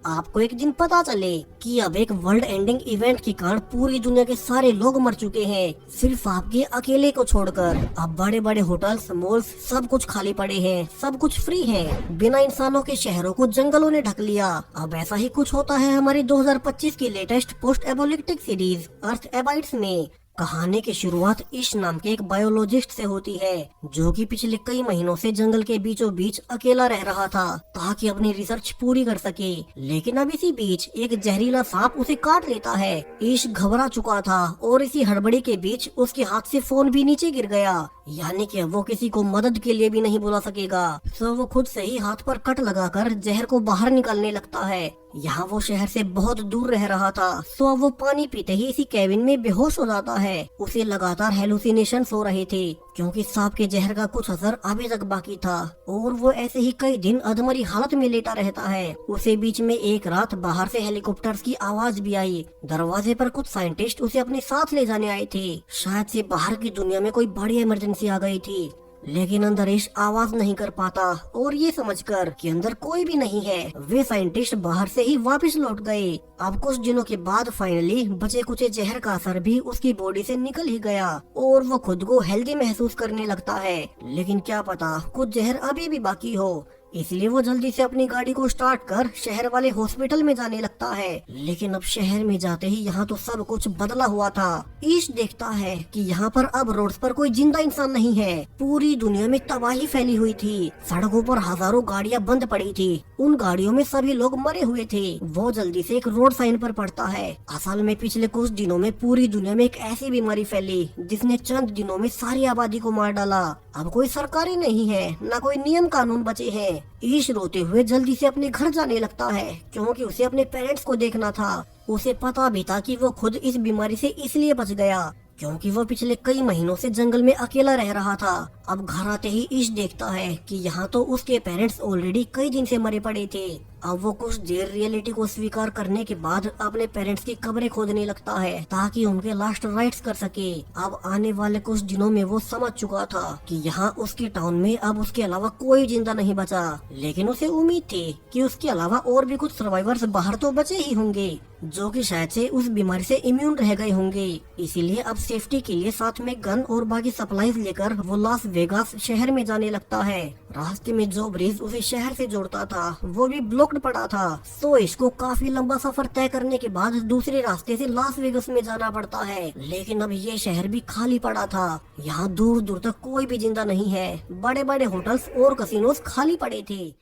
आपको एक दिन पता चले कि अब एक वर्ल्ड एंडिंग इवेंट के कारण पूरी दुनिया के सारे लोग मर चुके हैं, सिर्फ आपके अकेले को छोड़कर। अब बड़े बड़े होटल्स, मॉल्स सब कुछ खाली पड़े हैं, सब कुछ फ्री है। बिना इंसानों के शहरों को जंगलों ने ढक लिया। अब ऐसा ही कुछ होता है हमारी 2025 की लेटेस्ट पोस्ट एपोलिप्टिक सीरीज अर्थ एबाइट्स में। कहानी की शुरुआत इश नाम के एक बायोलॉजिस्ट से होती है, जो कि पिछले कई महीनों से जंगल के बीचों बीच अकेला रह रहा था ताकि अपनी रिसर्च पूरी कर सके। लेकिन अब इसी बीच एक जहरीला सांप उसे काट लेता है। इश घबरा चुका था और इसी हड़बड़ी के बीच उसके हाथ से फोन भी नीचे गिर गया, यानी कि वो किसी को मदद के लिए भी नहीं बुला सकेगा। तो वो खुद से ही हाथ पर कट लगाकर जहर को बाहर निकालने लगता है। यहाँ वो शहर से बहुत दूर रह रहा था, तो अब वो पानी पीते ही इसी कैबिन में बेहोश हो जाता है। उसे लगातार हेलुसिनेशंस हो रहे थे क्योंकि सांप के जहर का कुछ असर अभी तक बाकी था, और वो ऐसे ही कई दिन अधमरी हालत में लेटा रहता है। उसे बीच में एक रात बाहर से हेलीकॉप्टर्स की आवाज भी आई। दरवाजे पर कुछ साइंटिस्ट उसे अपने साथ ले जाने आए थे। शायद से बाहर की दुनिया में कोई बड़ी इमरजेंसी आ गई थी, लेकिन अंदर इश आवाज नहीं कर पाता, और ये समझकर कि अंदर कोई भी नहीं है, वे साइंटिस्ट बाहर से ही वापस लौट गए। अब कुछ दिनों के बाद फाइनली बचे कुचे जहर का असर भी उसकी बॉडी से निकल ही गया और वो खुद को हेल्दी महसूस करने लगता है। लेकिन क्या पता कुछ जहर अभी भी बाकी हो, इसलिए वो जल्दी से अपनी गाड़ी को स्टार्ट कर शहर वाले हॉस्पिटल में जाने लगता है। लेकिन अब शहर में जाते ही यहाँ तो सब कुछ बदला हुआ था। ईश देखता है कि यहाँ पर अब रोड्स पर कोई जिंदा इंसान नहीं है। पूरी दुनिया में तबाही फैली हुई थी। सड़कों पर हजारों गाड़ियाँ बंद पड़ी थी, उन गाड़ियों में सभी लोग मरे हुए थे। वो जल्दी से एक रोड साइन पर पढ़ता है। असल में पिछले कुछ दिनों में पूरी दुनिया में एक ऐसी बीमारी फैली जिसने चंद दिनों में सारी आबादी को मार डाला। अब कोई सरकारी नहीं है, न कोई नियम कानून बचे हैं। ईश रोते हुए जल्दी से अपने घर जाने लगता है क्योंकि उसे अपने पेरेंट्स को देखना था। उसे पता भी था कि वो खुद इस बीमारी से इसलिए बच गया क्योंकि वो पिछले कई महीनों से जंगल में अकेला रह रहा था। अब घर आते ही ईश देखता है कि यहाँ तो उसके पेरेंट्स ऑलरेडी कई दिन से मरे पड़े थे। अब वो कुछ देर रियलिटी को स्वीकार करने के बाद अपने पेरेंट्स की कब्रें खोदने लगता है ताकि उनके लास्ट राइट्स कर सके। अब आने वाले कुछ दिनों में वो समझ चुका था कि यहाँ उसके टाउन में अब उसके अलावा कोई जिंदा नहीं बचा, लेकिन उसे उम्मीद थी कि उसके अलावा और भी कुछ सर्वाइवर्स बाहर तो बचे ही होंगे जो कि शायद से उस बीमारी से इम्यून रह गए होंगे। इसीलिए अब सेफ्टी के लिए साथ में गन और बाकी सप्लाईज लेकर वो लास वेगास शहर में जाने लगता है। रास्ते में जो ब्रिज उसे शहर से जोड़ता था वो भी ब्लॉक्ड पड़ा था, तो इसको काफी लंबा सफर तय करने के बाद दूसरे रास्ते से लास वेगास में जाना पड़ता है। लेकिन अब ये शहर भी खाली पड़ा था। यहाँ दूर दूर तक कोई भी जिंदा नहीं है। बड़े बड़े होटल्स और कसिनोज खाली पड़े थे।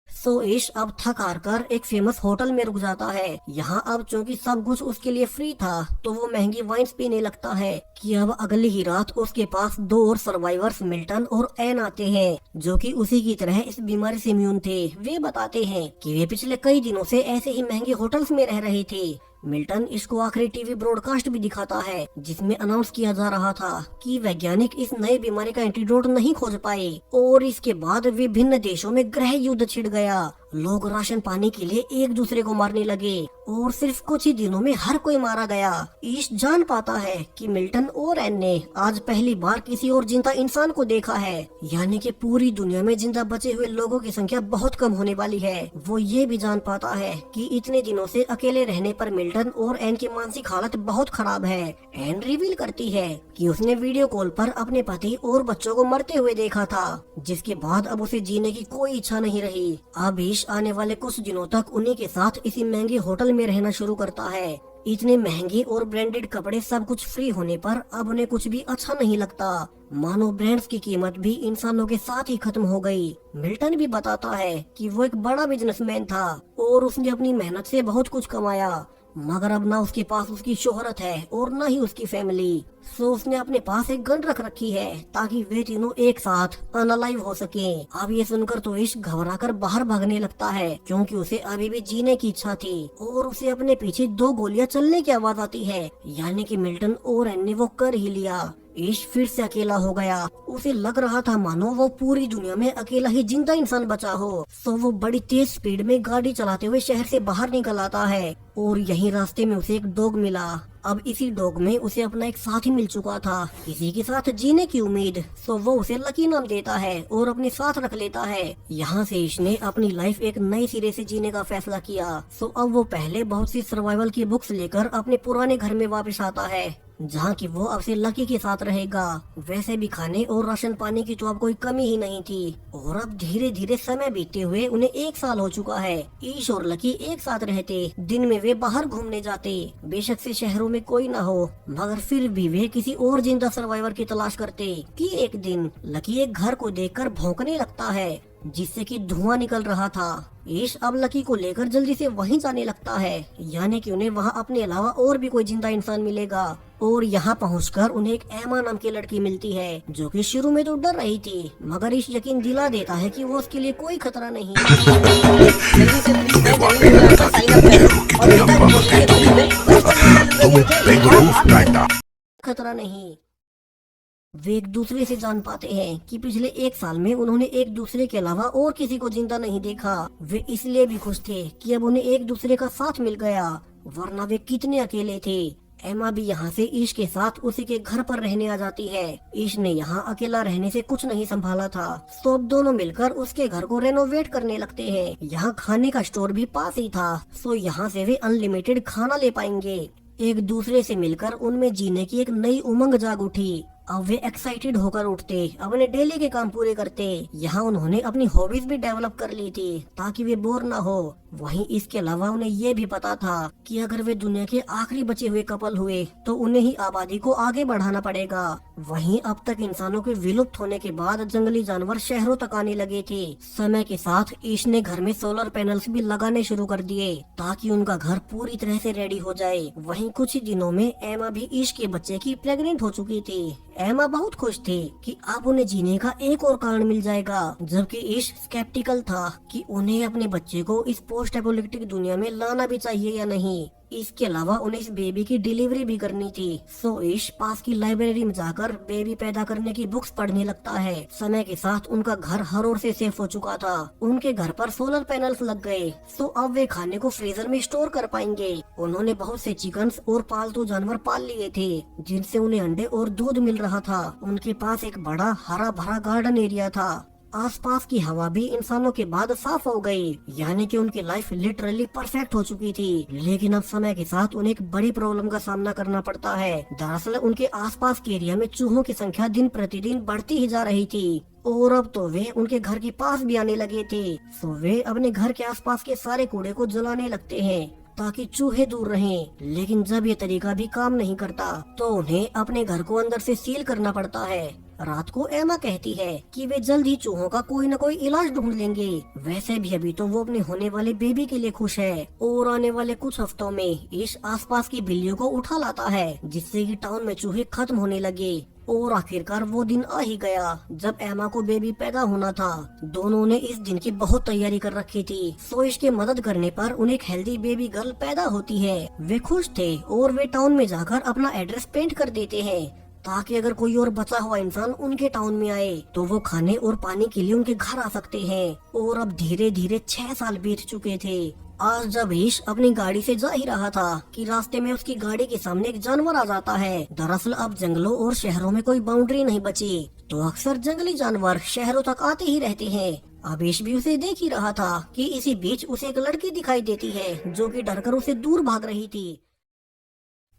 सो ईश अब थक हार कर एक फेमस होटल में रुक जाता है। यहाँ अब चूंकि सब कुछ उसके लिए फ्री था तो वो महंगी वाइन्स पीने लगता है कि अब अगली ही रात उसके पास दो और सर्वाइवर्स मिल्टन और एन आते हैं जो कि उसी की तरह इस बीमारी से इम्यून थे। वे बताते हैं कि वे पिछले कई दिनों से ऐसे ही महंगे होटल्स में रह रहे थे। मिल्टन इसको आखिरी टीवी ब्रॉडकास्ट भी दिखाता है जिसमें अनाउंस किया जा रहा था कि वैज्ञानिक इस नई बीमारी का एंटीडोट नहीं खोज पाए, और इसके बाद विभिन्न देशों में गृह युद्ध छिड़ गया। लोग राशन पाने के लिए एक दूसरे को मारने लगे और सिर्फ कुछ ही दिनों में हर कोई मारा गया। ईश जान पाता है कि मिल्टन और एन ने आज पहली बार किसी और जिंदा इंसान को देखा है, यानी कि पूरी दुनिया में जिंदा बचे हुए लोगों की संख्या बहुत कम होने वाली है। वो ये भी जान पाता है कि इतने दिनों से अकेले रहने पर मिल्टन और एन की मानसिक हालत बहुत खराब है। एन रिवील करती है कि उसने वीडियो कॉल पर अपने पति और बच्चों को मरते हुए देखा था, जिसके बाद अब उसे जीने की कोई इच्छा नहीं रही। अब ईश आने वाले कुछ दिनों तक उन्हीं के साथ इसी महंगे होटल में रहना शुरू करता है। इतने महंगे और ब्रांडेड कपड़े सब कुछ फ्री होने पर अब उन्हें कुछ भी अच्छा नहीं लगता, मानो ब्रांड्स की कीमत भी इंसानों के साथ ही खत्म हो गई। मिल्टन भी बताता है कि वो एक बड़ा बिजनेसमैन था और उसने अपनी मेहनत से बहुत कुछ कमाया, मगर अब ना उसके पास उसकी शोहरत है और ना ही उसकी फैमिली। सो उसने अपने पास एक गन रख रखी है ताकि वे तीनों एक साथ अनलाइव हो सके। अब ये सुनकर तो ईश घबराकर बाहर भागने लगता है क्योंकि उसे अभी भी जीने की इच्छा थी, और उसे अपने पीछे दो गोलियां चलने की आवाज आती है, यानी कि मिल्टन और एन ने वो कर ही लिया। ईश फिर से अकेला हो गया। उसे लग रहा था मानो वो पूरी दुनिया में अकेला ही जिंदा इंसान बचा हो। तो वो बड़ी तेज स्पीड में गाड़ी चलाते हुए शहर से बाहर निकल आता है और यही रास्ते में उसे एक डॉग मिला। अब इसी डॉग में उसे अपना एक साथी मिल चुका था, किसी के साथ जीने की उम्मीद। तो वो उसे लकी नाम देता है और अपने साथ रख लेता है। यहाँ से इसने अपनी लाइफ एक नए सिरे से जीने का फैसला किया। तो अब वो पहले बहुत सी सर्वाइवल की बुक्स लेकर अपने पुराने घर में वापस आता है, जहाँ की वो अब से लकी के साथ रहेगा। वैसे भी खाने और राशन पानी की तो अब कोई कमी ही नहीं थी। और अब धीरे धीरे समय बीतते हुए उन्हें 1 साल हो चुका है। ईश और लकी एक साथ रहते, दिन में वे बाहर घूमने जाते। बेशक से शहरों में कोई ना हो, मगर फिर भी वे किसी और जिंदा सर्वाइवर की तलाश करते। कि एक दिन लकी एक घर को देखकर भौंकने लगता है, जिससे कि धुआं निकल रहा था। ईश अब लकी को लेकर जल्दी से वहीं जाने लगता है, यानी कि उन्हें वहाँ अपने अलावा और भी कोई जिंदा इंसान मिलेगा। और यहाँ पहुंचकर उन्हें एक एमा नाम की लड़की मिलती है, जो कि शुरू में तो डर रही थी, मगर ईश यकीन दिला देता है कि वो उसके लिए कोई खतरा नहीं। जल्दी से खतरा नहीं। वे एक दूसरे से जान पाते हैं कि पिछले 1 साल में उन्होंने एक दूसरे के अलावा और किसी को जिंदा नहीं देखा। वे इसलिए भी खुश थे कि अब उन्हें एक दूसरे का साथ मिल गया, वरना वे कितने अकेले थे। एमा भी यहाँ से ईश के साथ उसी के घर पर रहने आ जाती है। ईश ने यहाँ अकेला रहने से कुछ नहीं संभाला था, तो अब दोनों मिलकर उसके घर को रेनोवेट करने लगते हैं। यहाँ खाने का स्टोर भी पास ही था, तो यहाँ से वे अनलिमिटेड खाना ले पाएंगे। एक दूसरे से मिलकर उनमें जीने की एक नई उमंग जाग उठी। अब वे एक्साइटेड होकर उठते, अपने डेली के काम पूरे करते। यहाँ उन्होंने अपनी हॉबीज भी डेवलप कर ली थी, ताकि वे बोर ना हो। वहीं इसके अलावा उन्हें ये भी पता था कि अगर वे दुनिया के आखिरी बचे हुए कपल हुए तो उन्हें ही आबादी को आगे बढ़ाना पड़ेगा। वहीं अब तक इंसानों के विलुप्त होने के बाद जंगली जानवर शहरों तक आने लगे थे। समय के साथ ईश ने घर में सोलर पैनल्स भी लगाने शुरू कर दिए, ताकि उनका घर पूरी तरह से रेडी हो जाए। वहीं कुछ ही दिनों में एमा भी ईश के बच्चे की प्रेग्नेंट हो चुकी थी। एमा बहुत खुश थी कि अब उन्हें जीने का एक और कारण मिल जाएगा, जबकि ईश स्केप्टिकल था कि उन्हें अपने बच्चे को इस पोस्ट एपोलिप्टिक दुनिया में लाना भी चाहिए या नहीं। इसके अलावा उन्हें इस बेबी की डिलीवरी भी करनी थी। सो ईश पास की लाइब्रेरी में जाकर बेबी पैदा करने की बुक्स पढ़ने लगता है। समय के साथ उनका घर हर ओर से सेफ हो चुका था। उनके घर पर सोलर पैनल्स लग गए, सो अब वे खाने को फ्रीजर में स्टोर कर पाएंगे। उन्होंने बहुत से चिकन्स और पालतू जानवर पाल लिए थे, जिनसे उन्हें अंडे और दूध मिल रहा था। उनके पास एक बड़ा हरा भरा गार्डन एरिया था। आसपास की हवा भी इंसानों के बाद साफ हो गई, यानी कि उनकी लाइफ लिटरली परफेक्ट हो चुकी थी। लेकिन अब समय के साथ उन्हें एक बड़ी प्रॉब्लम का सामना करना पड़ता है। दरअसल उनके आसपास के एरिया में चूहों की संख्या दिन प्रतिदिन बढ़ती ही जा रही थी, और अब तो वे उनके घर के पास भी आने लगे थे। तो वे अपने घर के आसपास के सारे कूड़े को जलाने लगते हैं, ताकि चूहे दूर रहें। लेकिन जब ये तरीका भी काम नहीं करता, तो उन्हें अपने घर को अंदर से सील करना पड़ता है। रात को एमा कहती है कि वे जल्द ही चूहों का कोई न कोई इलाज ढूंढ लेंगे। वैसे भी अभी तो वो अपने होने वाले बेबी के लिए खुश है, और आने वाले कुछ हफ्तों में ईश आसपास की बिल्लियों को उठा लाता है, जिससे कि टाउन में चूहे खत्म होने लगे। और आखिरकार वो दिन आ ही गया जब एमा को बेबी पैदा होना था। दोनों ने इस दिन की बहुत तैयारी कर रखी थी। सो इसके मदद करने पर उन्हें एक हेल्दी बेबी गर्ल पैदा होती है। वे खुश थे और वे टाउन में जाकर अपना एड्रेस पेंट कर देते हैं, ताकि अगर कोई और बचा हुआ इंसान उनके टाउन में आए तो वो खाने और पानी के लिए उनके घर आ सकते हैं। और अब धीरे धीरे 6 साल बीत चुके थे। आज जब ईश अपनी गाड़ी से जा ही रहा था कि रास्ते में उसकी गाड़ी के सामने एक जानवर आ जाता है। दरअसल अब जंगलों और शहरों में कोई बाउंड्री नहीं बची, तो अक्सर जंगली जानवर शहरों तक आते ही रहते हैं। अब ईश भी उसे देख ही रहा था कि इसी बीच उसे एक लड़की दिखाई देती है, जो कि डरकर उसे दूर भाग रही थी।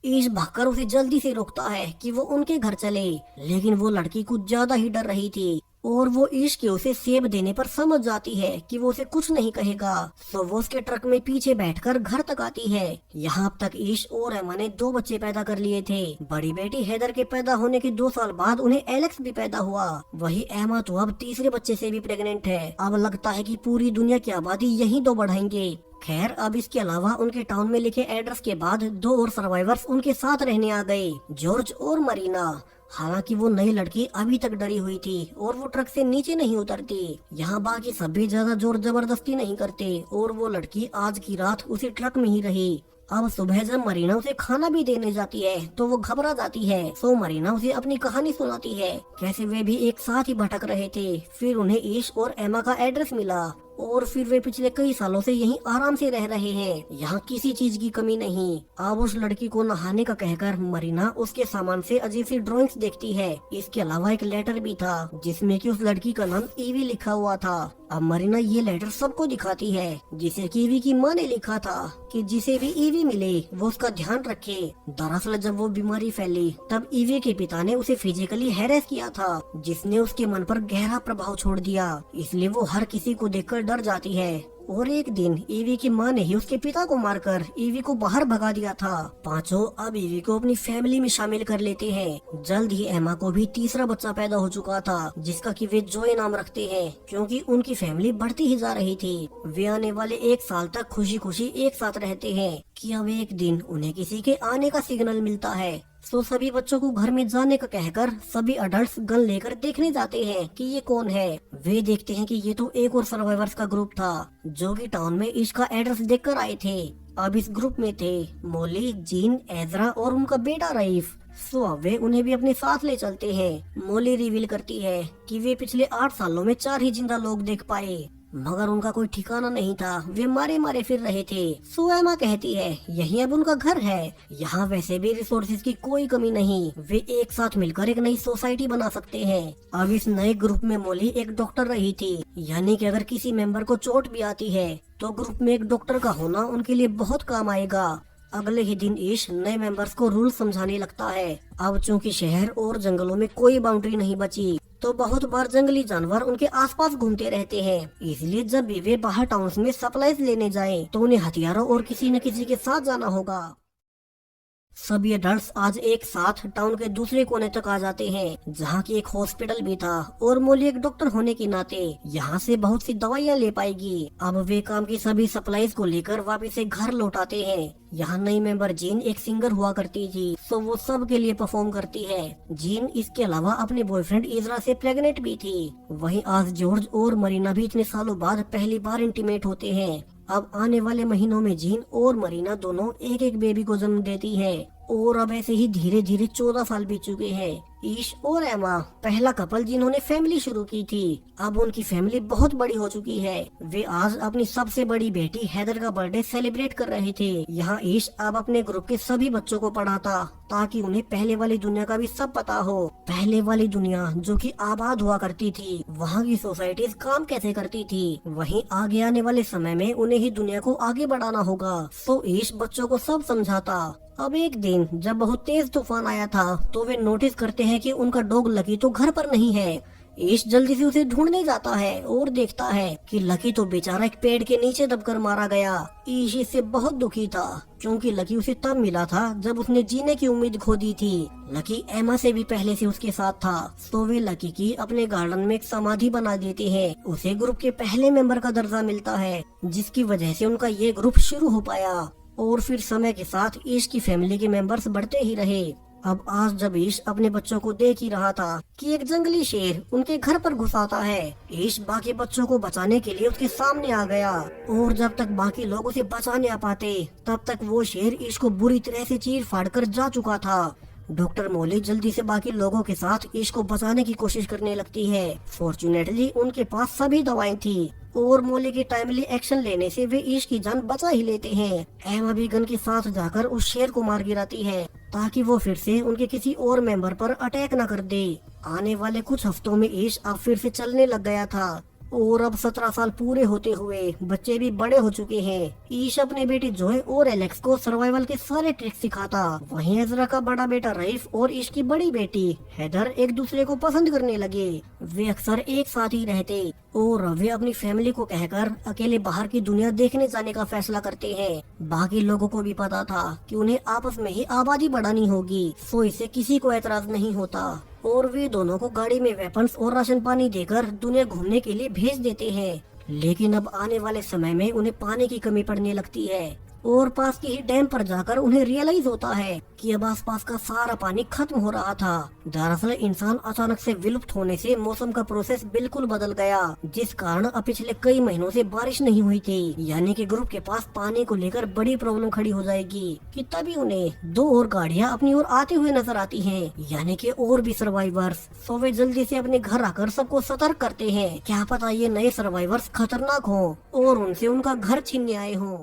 ईश भागकर उसे जल्दी से रोकता है कि वो उनके घर चले, लेकिन वो लड़की कुछ ज्यादा ही डर रही थी, और वो ईश के उसे सेब देने पर समझ जाती है कि वो उसे कुछ नहीं कहेगा। तो वो उसके ट्रक में पीछे बैठकर घर तक आती है। यहाँ तक ईश और एमा ने 2 बच्चे पैदा कर लिए थे। बड़ी बेटी हेदर के पैदा होने के 2 साल बाद उन्हें एलेक्स भी पैदा हुआ। वही एमा तो अब तीसरे बच्चे से भी प्रेग्नेंट है। अब लगता है कि पूरी दुनिया की आबादी यहीं तो बढ़ाएंगे। खैर, अब इसके अलावा उनके टाउन में लिखे एड्रेस के बाद 2 और सर्वाइवर्स उनके साथ रहने आ गए, जॉर्ज और मरीना। हालांकि वो नई लड़की अभी तक डरी हुई थी और वो ट्रक से नीचे नहीं उतरती। यहाँ बाकी सभी ज्यादा जोर जबरदस्ती नहीं करते, और वो लड़की आज की रात उसी ट्रक में ही रही। अब सुबह जब मरीना उसे खाना भी देने जाती है तो वो घबरा जाती है। सो मरीना उसे अपनी कहानी सुनाती है, कैसे वे भी एक साथ ही भटक रहे थे। फिर उन्हें ईश और एमा का एड्रेस मिला और फिर वे पिछले कई सालों से यहीं आराम से रह रहे हैं। यहाँ किसी चीज की कमी नहीं। अब उस लड़की को नहाने का कहकर मरीना उसके सामान से अजीब सी ड्राइंग्स देखती है। इसके अलावा एक लेटर भी था जिसमें कि उस लड़की का नाम ईवी लिखा हुआ था। अब मरीना ये लेटर सबको दिखाती है, जिसे कि ईवी की माँ ने लिखा था कि जिसे भी ईवी मिले वो उसका ध्यान रखे। दरअसल जब वो बीमारी फैली तब ईवी के पिता ने उसे फिजिकली हैरेस किया था, जिसने उसके मन पर गहरा प्रभाव छोड़ दिया। इसलिए वो हर किसी को देखकर डर जाती है। और एक दिन ईवी की माँ ने ही उसके पिता को मारकर ईवी को बाहर भगा दिया था। पांचों अब ईवी को अपनी फैमिली में शामिल कर लेते हैं। जल्द ही एमा को भी तीसरा बच्चा पैदा हो चुका था, जिसका कि वे जॉय नाम रखते हैं, क्योंकि उनकी फैमिली बढ़ती ही जा रही थी। वे आने वाले 1 साल तक खुशी खुशी एक साथ रहते हैं कि अब एक दिन उन्हें किसी के आने का सिग्नल मिलता है। तो सभी बच्चों को घर में जाने का कहकर सभी अडल्ट्स गन लेकर देखने जाते हैं कि ये कौन है। वे देखते हैं कि ये तो एक और सर्वाइवर्स का ग्रुप था जो कि टाउन में इसका एड्रेस देखकर आए थे। अब इस ग्रुप में थे मोली, जीन, एजरा और उनका बेटा रईफ। सो अब वे उन्हें भी अपने साथ ले चलते हैं। मोली रिवील करती है कि वे पिछले 8 सालों में 4 ही जिंदा लोग देख पाए, मगर उनका कोई ठिकाना नहीं था। वे मारे मारे फिर रहे थे। सो एमा कहती है यही अब उनका घर है। यहाँ वैसे भी रिसोर्सेज की कोई कमी नहीं। वे एक साथ मिलकर एक नई सोसाइटी बना सकते हैं। अब इस नए ग्रुप में मोली एक डॉक्टर रही थी, यानी कि अगर किसी मेंबर को चोट भी आती है तो ग्रुप में एक डॉक्टर का होना उनके लिए बहुत काम आएगा। अगले ही दिन ईश नए मेंबर्स को रूल समझाने लगता है। अब चूंकि शहर और जंगलों में कोई बाउंड्री नहीं बची तो बहुत बार जंगली जानवर उनके आसपास घूमते रहते हैं। इसलिए जब भी वे बाहर टाउन्स में सप्लाईज लेने जाएं, तो उन्हें हथियारों और किसी न किसी के साथ जाना होगा। सभी अडल्ट्स आज एक साथ टाउन के दूसरे कोने तक आ जाते हैं, जहाँ की एक हॉस्पिटल भी था और मोली एक डॉक्टर होने के नाते यहाँ से बहुत सी दवाइयाँ ले पाएगी। अब वे काम की सभी सप्लाईज को लेकर वापस से घर लौटाते हैं। यहाँ नई मेंबर जीन एक सिंगर हुआ करती थी, तो वो सब के लिए परफॉर्म करती है। जीन इसके अलावा अपने बॉयफ्रेंड इजरा से प्रेग्नेंट भी थी। वहीं आज जॉर्ज और मरीना भी इतने सालों बाद पहली बार इंटीमेट होते हैं। अब आने वाले महीनों में जीन और मरीना दोनों एक एक बेबी को जन्म देती है और अब ऐसे ही धीरे धीरे 14 साल बीत चुके हैं। ईश और एमा पहला कपल जिन्होंने फैमिली शुरू की थी, अब उनकी फैमिली बहुत बड़ी हो चुकी है। वे आज अपनी सबसे बड़ी बेटी हैदर का बर्थडे सेलिब्रेट कर रहे थे। यहाँ ईश अब अपने ग्रुप के सभी बच्चों को पढ़ाता ताकि उन्हें पहले वाली दुनिया का भी सब पता हो। पहले वाली दुनिया जो कि आबाद हुआ करती थी, वहाँ की सोसाइटीज काम कैसे करती थी, वहीं आगे आने वाले समय में उन्हें ही दुनिया को आगे बढ़ाना होगा। तो ईश बच्चों को सब समझाता। अब एक दिन जब बहुत तेज तूफान आया था तो वे नोटिस करते हैं कि उनका डॉग लकी तो घर पर नहीं है। ईश जल्दी से उसे ढूंढने जाता है और देखता है कि लकी तो बेचारा एक पेड़ के नीचे दबकर मारा गया। ईश इससे बहुत दुखी था क्योंकि लकी उसे तब मिला था जब उसने जीने की उम्मीद खो दी थी। लकी एमा से भी पहले से उसके साथ था, तो वे लकी की अपने गार्डन में एक समाधि बना देते हैं। उसे ग्रुप के पहले मेंबर का दर्जा मिलता है, जिसकी वजह से उनका ये ग्रुप शुरू हो पाया। और फिर समय के साथ ईश की फैमिली के मेंबर्स बढ़ते ही रहे। अब आज जब ईश अपने बच्चों को देख ही रहा था कि एक जंगली शेर उनके घर पर घुस आता है, ईश बाकी बच्चों को बचाने के लिए उसके सामने आ गया और जब तक बाकी लोग उसे बचाने आ पाते तब तक वो शेर ईश को बुरी तरह से चीर फाड़ कर जा चुका था। डॉक्टर मोली जल्दी से बाकी लोगों के साथ ईश को बचाने की कोशिश करने लगती है। फॉर्चुनेटली उनके पास सभी दवाएं थी और मोली की टाइमली एक्शन लेने से वे ईश की जान बचा ही लेते हैं। एमा भी गन के साथ जाकर उस शेर को मार गिराती है ताकि वो फिर से उनके किसी और मेंबर पर अटैक न कर दे। आने वाले कुछ हफ्तों में ईश अब फिर से चलने लग गया था और अब 17 साल पूरे होते हुए बच्चे भी बड़े हो चुके हैं। ईश अपने बेटे जोय और एलेक्स को सर्वाइवल के सारे ट्रिक्स सिखाता। वहीं एजरा का बड़ा बेटा रईफ और ईश की बड़ी बेटी हैदर एक दूसरे को पसंद करने लगे। वे अक्सर एक साथ ही रहते और वे अपनी फैमिली को कहकर अकेले बाहर की दुनिया देखने जाने का फैसला करते हैं। बाकी लोगों को भी पता था कि उन्हें आपस में ही आबादी बढ़ानी होगी, सो इससे किसी को एतराज नहीं होता और वे दोनों को गाड़ी में वेपन्स और राशन पानी देकर दुनिया घूमने के लिए भेज देते हैं। लेकिन अब आने वाले समय में उन्हें पानी की कमी पड़ने लगती है और पास के ही डैम पर जाकर उन्हें रियलाइज होता है कि अब आसपास का सारा पानी खत्म हो रहा था। दरअसल इंसान अचानक से विलुप्त होने से मौसम का प्रोसेस बिल्कुल बदल गया, जिस कारण अब पिछले कई महीनों से बारिश नहीं हुई थी। यानी कि ग्रुप के पास पानी को लेकर बड़ी प्रॉब्लम खड़ी हो जाएगी कि तभी उन्हें दो और गाड़ियां अपनी ओर आते हुए नजर आती हैं, यानी कि और भी सर्वाइवर्स। सो वे जल्दी से अपने घर आकर सबको सतर्क करते हैं, क्या पता ये नए सर्वाइवर्स खतरनाक हों और उनसे उनका घर छीनने आए हों।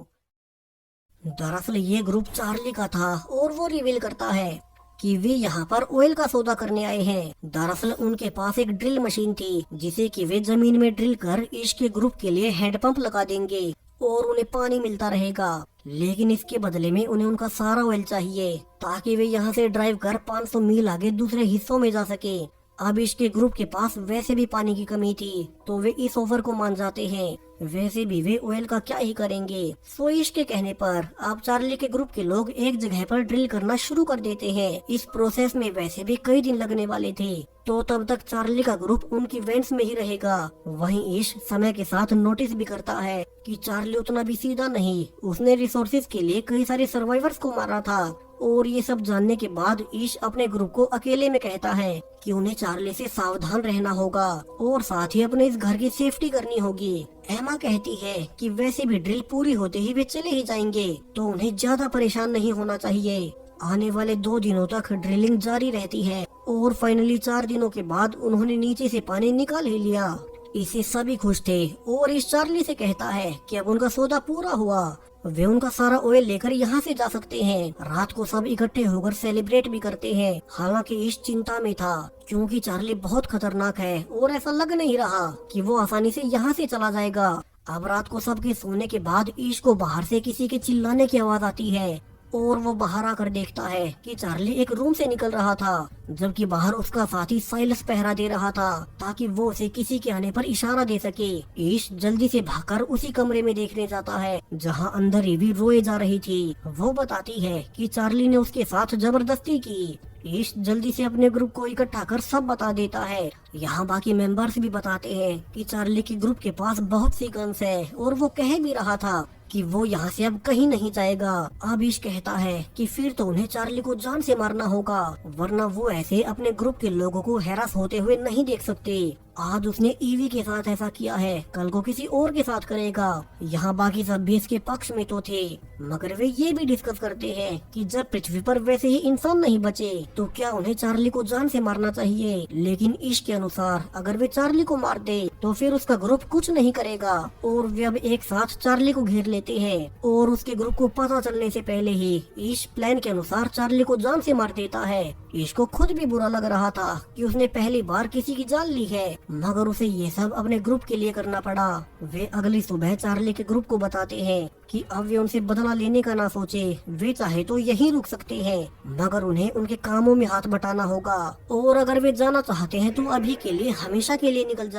दरअसल ये ग्रुप चार्ली का था और वो रिवील करता है कि वे यहाँ पर ऑयल का सौदा करने आए हैं। दरअसल उनके पास एक ड्रिल मशीन थी जिसे कि वे जमीन में ड्रिल कर इश्क के ग्रुप के लिए हैंडपंप लगा देंगे और उन्हें पानी मिलता रहेगा। लेकिन इसके बदले में उन्हें उनका सारा ऑयल चाहिए ताकि वे यहाँ से ड्राइव कर 500 मील आगे दूसरे हिस्सों में जा सके। अब इसके ग्रुप के पास वैसे भी पानी की कमी थी तो वे इस ऑफर को मान जाते हैं। वैसे भी वे ऑयल का क्या ही करेंगे। सो इसके कहने पर अब चार्ली के ग्रुप के लोग एक जगह पर ड्रिल करना शुरू कर देते हैं। इस प्रोसेस में वैसे भी कई दिन लगने वाले थे, तो तब तक चार्ली का ग्रुप उनकी वेंट्स में ही रहेगा। वहीं ईश समय के साथ नोटिस भी करता है कि चार्ली उतना भी सीधा नहीं, उसने रिसोर्सेज के लिए कई सारे सर्वाइवर्स को मारा था। और ये सब जानने के बाद ईश अपने ग्रुप को अकेले में कहता है कि उन्हें चार्ली से सावधान रहना होगा और साथ ही अपने इस घर की सेफ्टी करनी होगी। एमा कहती है कि वैसे भी ड्रिल पूरी होते ही वे चले ही जाएंगे, तो उन्हें ज्यादा परेशान नहीं होना चाहिए। आने वाले 2 दिनों तक ड्रिलिंग जारी रहती है और फाइनली 4 दिनों के बाद उन्होंने नीचे से पानी निकाल ही लिया। इससे सभी खुश थे और इस चार्ली से कहता है कि अब उनका सौदा पूरा हुआ, वे उनका सारा ऑयल लेकर यहाँ से जा सकते हैं। रात को सब इकट्ठे होकर सेलिब्रेट भी करते हैं। हालांकि इस चिंता में था क्योंकि चार्ली बहुत खतरनाक है और ऐसा लग नहीं रहा कि वो आसानी से यहाँ से चला जाएगा। अब रात को सबके सोने के बाद ईश को बाहर से किसी के चिल्लाने की आवाज आती है और वो बाहर आकर देखता है कि चार्ली एक रूम से निकल रहा था, जबकि बाहर उसका साथी साइलस पहरा दे रहा था ताकि वो उसे किसी के आने पर इशारा दे सके। ईश जल्दी से भागकर उसी कमरे में देखने जाता है जहां अंदर ईवी रोए जा रही थी। वो बताती है कि चार्ली ने उसके साथ जबरदस्ती की। ईश जल्दी से अपने ग्रुप को इकट्ठा कर सब बता देता है। यहाँ बाकी मेंबर्स भी बताते हैं कि चार्ली के ग्रुप के पास बहुत सी गन्स है और वो कह भी रहा था कि वो यहाँ से अब कहीं नहीं जाएगा। अब ईश कहता है कि फिर तो उन्हें चार्ली को जान से मारना होगा, वरना वो ऐसे अपने ग्रुप के लोगों को हैरास होते हुए नहीं देख सकते। आज उसने ईवी के साथ ऐसा किया है, कल को किसी और के साथ करेगा। यहाँ बाकी सब भी इसके पक्ष में तो थे, मगर वे ये भी डिस्कस करते हैं कि जब पृथ्वी पर वैसे ही इंसान नहीं बचे तो क्या उन्हें चार्ली को जान से मारना चाहिए। लेकिन ईश के अनुसार अगर वे चार्ली को मार दे तो फिर उसका ग्रुप कुछ नहीं करेगा और वे अब एक साथ चार्ली को घेर लेते हैं। और उसके ग्रुप को पता चलने से पहले ही ईश प्लान के अनुसार चार्ली को जान से मार देता है। ईश को खुद भी बुरा लग रहा था कि उसने पहली बार किसी की जान ली है, मगर उसे ये सब अपने ग्रुप के लिए करना पड़ा। वे अगली सुबह चार्ली के ग्रुप को बताते हैं कि अब वे उनसे बदला लेने का ना सोचे, वे चाहे तो यहीं रुक सकते हैं, मगर उन्हें उनके कामों में हाथ बटाना होगा। और अगर वे जाना चाहते हैं तो अभी के लिए हमेशा के लिए निकल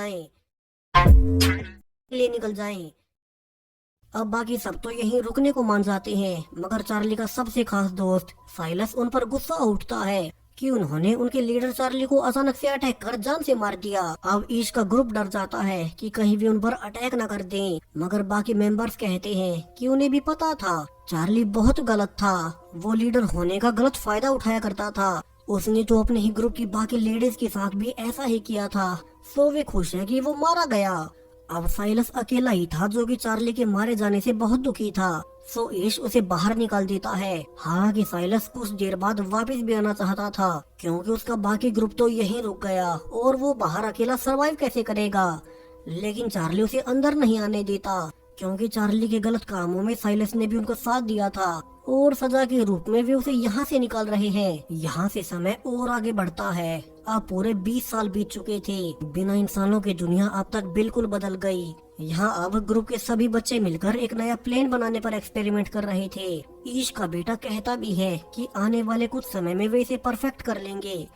जाएं। अब बाकी सब तो यहीं रुकने को मान जाते हैं, मगर चार्ली का सबसे खास दोस्त साइलस उन पर गुस्सा उठता है कि उन्होंने उनके लीडर चार्ली को अचानक से अटैक कर जान से मार दिया। अब ईश का ग्रुप डर जाता है कि कहीं भी उन पर अटैक न कर दें, मगर बाकी मेंबर्स कहते हैं कि उन्हें भी पता था चार्ली बहुत गलत था, वो लीडर होने का गलत फायदा उठाया करता था। उसने तो अपने ही ग्रुप की बाकी लेडीज के साथ भी ऐसा ही किया था। सो वे खुश है कि वो मारा गया। अब साइलस अकेला ही था जो कि चार्ली के मारे जाने से बहुत दुखी था। सो ईश उसे बाहर निकाल देता है। हालांकि साइलस कुछ देर बाद वापस भी आना चाहता था क्योंकि उसका बाकी ग्रुप तो यहीं रुक गया और वो बाहर अकेला सरवाइव कैसे करेगा। लेकिन चार्ली उसे अंदर नहीं आने देता क्योंकि चार्ली के गलत कामों में साइलस ने भी उनका साथ दिया था और सजा के रूप में वे उसे यहाँ से निकाल रहे हैं। यहाँ से समय और आगे बढ़ता है। अब पूरे 20 साल बीत चुके थे। बिना इंसानों की दुनिया अब तक बिल्कुल बदल गई। यहाँ अब ग्रुप के सभी बच्चे मिलकर एक नया प्लेन बनाने पर एक्सपेरिमेंट कर रहे थे। ईश का बेटा कहता भी है कि आने वाले कुछ समय में वे इसे परफेक्ट कर लेंगे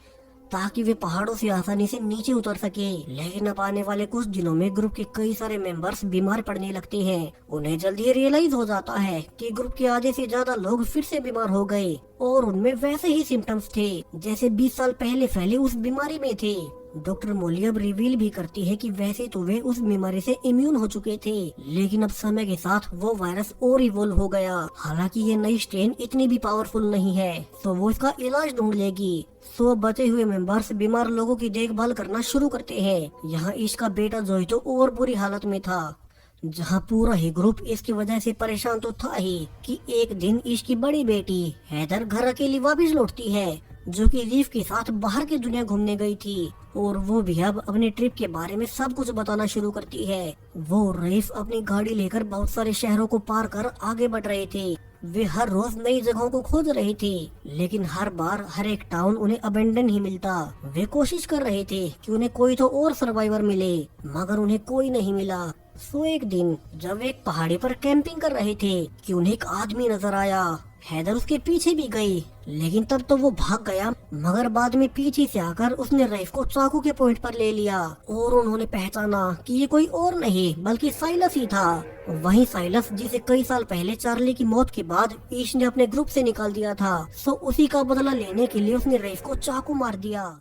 ताकि वे पहाड़ों से आसानी से नीचे उतर सके। लेकिन अब आने वाले कुछ दिनों में ग्रुप के कई सारे मेंबर्स बीमार पड़ने लगते हैं। उन्हें जल्दी रियलाइज हो जाता है कि ग्रुप के आधे से ज्यादा लोग फिर से बीमार हो गए और उनमें वैसे ही सिम्टम्स थे जैसे 20 साल पहले फैले उस बीमारी में थे। डॉक्टर मोली अब रिवील भी करती है कि वैसे तो वे उस बीमारी से इम्यून हो चुके थे, लेकिन अब समय के साथ वो वायरस और इवोल्व हो गया। हालांकि ये नई स्ट्रेन इतनी भी पावरफुल नहीं है, तो वो इसका इलाज ढूंढ लेगी। सो बचे हुए मेंबर्स बीमार लोगों की देखभाल करना शुरू करते हैं। यहाँ इसका बेटा जोई तो और बुरी हालत में था, जहाँ पूरा ही ग्रुप इसकी वजह से परेशान तो था ही कि एक दिन इसकी बड़ी बेटी हैदर घर अकेली वापस लौटती है, जो कि रीफ के साथ बाहर की दुनिया घूमने गई थी, और वो भी अब अपने ट्रिप के बारे में सब कुछ बताना शुरू करती है। वो रीफ अपनी गाड़ी लेकर बहुत सारे शहरों को पार कर आगे बढ़ रहे थे। वे हर रोज नई जगहों को खोज रहे थे, लेकिन हर बार हर एक टाउन उन्हें अबेंडन ही मिलता। वे कोशिश कर रहे थे कि उन्हें कोई तो और सर्वाइवर मिले, मगर उन्हें कोई नहीं मिला। सो एक दिन जब वे एक पहाड़ी पर कैंपिंग कर रहे थे कि उन्हें एक आदमी नजर आया। हैदर उसके पीछे भी गई, लेकिन तब तो वो भाग गया, मगर बाद में पीछे से आकर उसने रईफ को चाकू के पॉइंट पर ले लिया, और उन्होंने पहचाना कि ये कोई और नहीं बल्कि साइलस ही था। वही साइलस जिसे कई साल पहले चार्ली की मौत के बाद ईश ने अपने ग्रुप से निकाल दिया था। सो उसी का बदला लेने के लिए उसने रईफ को चाकू मार दिया,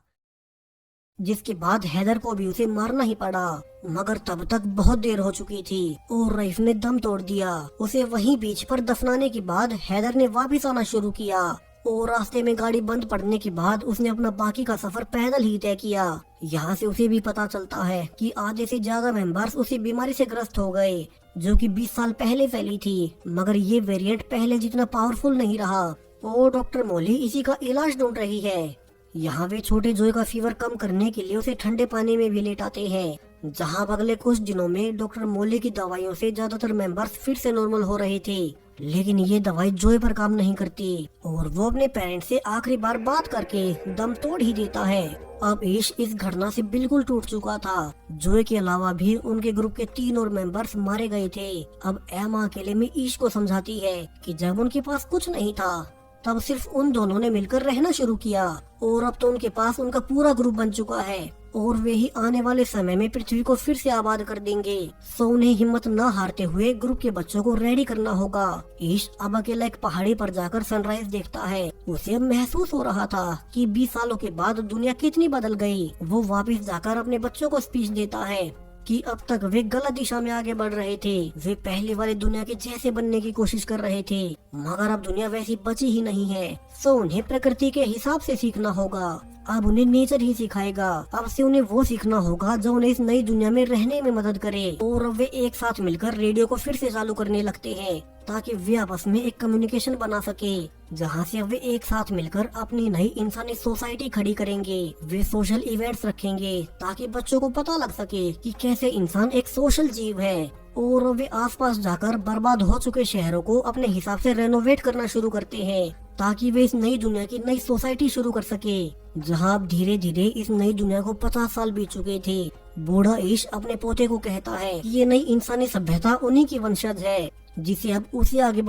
जिसके बाद हैदर को भी उसे मारना ही पड़ा। मगर तब तक बहुत देर हो चुकी थी और रईफ ने दम तोड़ दिया। उसे वहीं बीच पर दफनाने के बाद हैदर ने वापस आना शुरू किया, और रास्ते में गाड़ी बंद पड़ने के बाद उसने अपना बाकी का सफर पैदल ही तय किया। यहाँ से उसे भी पता चलता है कि आधे से ज्यादा मेंबर्स उसी बीमारी से ग्रस्त हो गए, जो कि 20 साल पहले फैली थी, मगर ये वेरिएंट पहले जितना पावरफुल नहीं रहा। और डॉक्टर मोली इसी का इलाज ढूंढ रही है। यहाँ वे छोटे जोई का फीवर कम करने के लिए उसे ठंडे पानी में भी लेटाते हैं, जहाँ अगले कुछ दिनों में डॉक्टर मोली की दवाइयों से ज्यादातर मेंबर्स फिर से नॉर्मल हो रहे थे। लेकिन ये दवाई जोई पर काम नहीं करती, और वो अपने पेरेंट्स से आखिरी बार बात करके दम तोड़ ही देता है। अब ईश इस घटना से बिल्कुल टूट चुका था। जोई के अलावा भी उनके ग्रुप के 3 और मेंबर्स मारे गए थे। अब एमा अकेले में ईश को समझाती है कि जब उनके पास कुछ नहीं था, तब सिर्फ उन दोनों ने मिलकर रहना शुरू किया, और अब तो उनके पास उनका पूरा ग्रुप बन चुका है, और वे ही आने वाले समय में पृथ्वी को फिर से आबाद कर देंगे। सो उन्हें हिम्मत न हारते हुए ग्रुप के बच्चों को रेडी करना होगा। ईश अब अकेला एक पहाड़ी पर जाकर सनराइज देखता है। उसे अब महसूस हो रहा था कि 20 सालों के बाद दुनिया कितनी बदल गई। वो वापस जाकर अपने बच्चों को स्पीच देता है कि अब तक वे गलत दिशा में आगे बढ़ रहे थे। वे पहले वाली दुनिया के जैसे बनने की कोशिश कर रहे थे, मगर अब दुनिया वैसी बची ही नहीं है। सो उन्हें प्रकृति के हिसाब से सीखना होगा। अब उन्हें नेचर ही सिखाएगा। अब से उन्हें वो सीखना होगा जो उन्हें इस नई दुनिया में रहने में मदद करे। और अब वे एक साथ मिलकर रेडियो को फिर से चालू करने लगते हैं, ताकि वे आपस में एक कम्युनिकेशन बना सके, जहाँ से वे एक साथ मिलकर अपनी नई इंसानी सोसाइटी खड़ी करेंगे। वे सोशल इवेंट्स रखेंगे ताकि बच्चों को पता लग सके कि कैसे इंसान एक सोशल जीव है। और वे आसपास जाकर बर्बाद हो चुके शहरों को अपने हिसाब से रेनोवेट करना शुरू करते हैं, ताकि वे इस नई दुनिया की नई सोसाइटी शुरू कर सके, जहाँ अब धीरे धीरे इस नई दुनिया को 50 साल बीत चुके थे। बूढ़ा ईश अपने पोते को कहता है कि ये नई इंसानी सभ्यता उन्हीं की वंशज है, जिसे अब उसे आगे